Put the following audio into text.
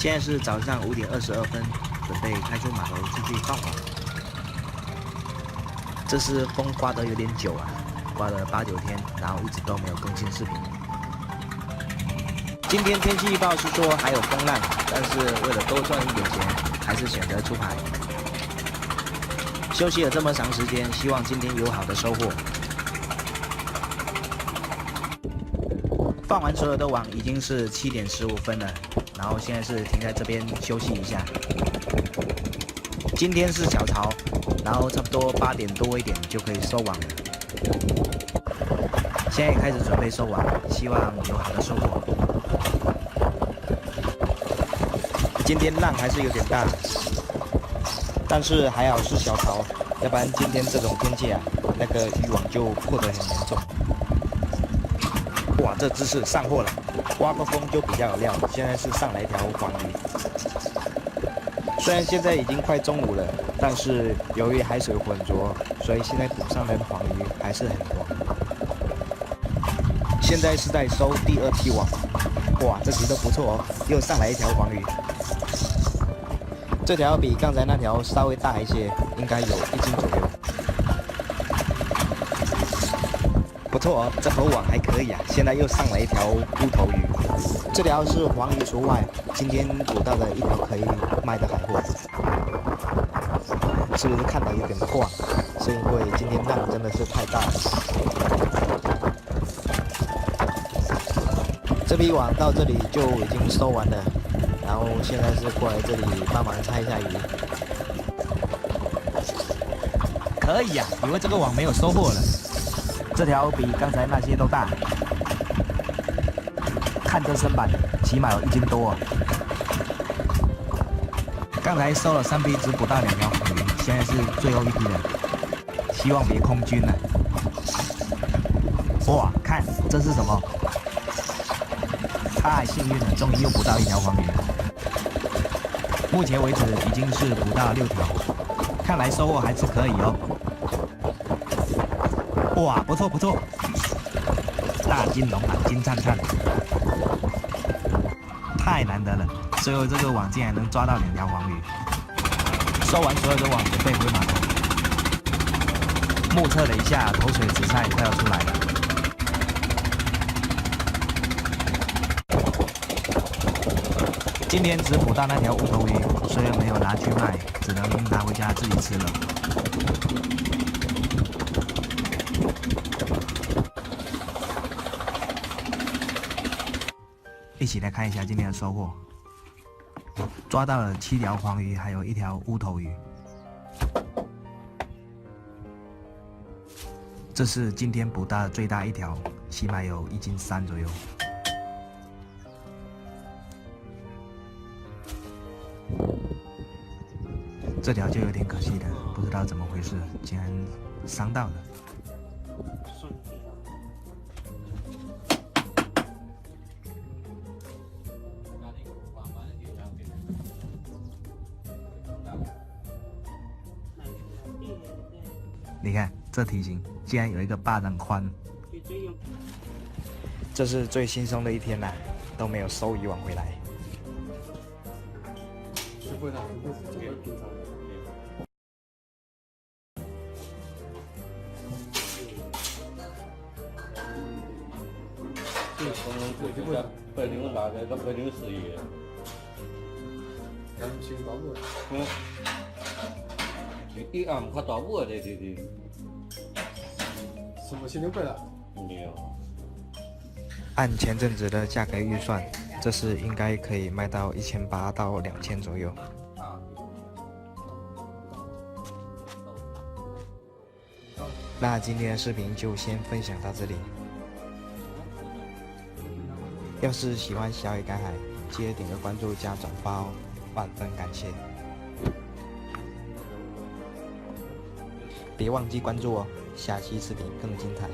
现在是早上5:22，准备开出码头出去放网。这是风刮得有点久啊，刮了8、9天，然后一直都没有更新视频。今天天气预报是说还有风浪，但是为了多赚一点钱，还是选择出海。休息了这么长时间，希望今天有好的收获。放完所有的网已经是7点15分了，然后现在是停在这边休息一下。今天是小潮，然后差不多8点多一点就可以收网了。现在也开始准备收网，希望有好的收获。今天浪还是有点大，但是还好是小潮，要不然今天这种天气啊，那个渔网就破得很严重。哇，这只是上货了，刮个风就比较有料。现在是上来一条黄鱼，虽然现在已经快中午了，但是由于海水浑浊，所以现在捕上来的黄鱼还是很多。现在是在收第2批网，哇，这题都不错哦，又上来一条黄鱼。这条比刚才那条稍微大一些，应该有1斤左右。不错哦，这口网还可以啊。现在又上来一条乌头鱼，这条是黄鱼除外，今天捕到的一条可以卖的海货。是不是看到有点晃？是因为今天浪真的是太大了。这批网到这里就已经收完了，然后现在是过来这里帮忙拆一下鱼。可以呀，以为这个网没有收获了。这条比刚才那些都大，看这身板，起码有1斤多啊。刚才收了3批，只捕到2条黄鱼，现在是最后1批了，希望别空军了。哇，看这是什么？太幸运了，终于又捕到1条黄鱼了。目前为止已经是捕到6条，看来收获还是可以哦。哇，不错不错，大金龙啊，金灿灿，太难得了！最后这个网竟然能抓到2条黄鱼。收完所有的网，准备回码头。目测了一下，头水紫菜快要出来了。今天只捕到那条乌头鱼，虽然没有拿去卖，只能拿回家自己吃了。一起来看一下今天的收获，抓到了7条黄鱼，还有1条乌头鱼。这是今天捕到的最大1条，起码有1斤3左右。这条就有点可惜了，不知道怎么回事，竟然伤到了。你看这体型，竟然有一个巴掌宽。这是最轻松的一天了，都没有收渔网回来。一暗快到我的什么1600了？没有。按前阵子的价格预算，这是应该可以卖到1800到2000左右。那今天的视频就先分享到这里。要是喜欢小野赶海，记得点个关注加转发哦，万分感谢！别忘记关注哦，下期视频更精彩。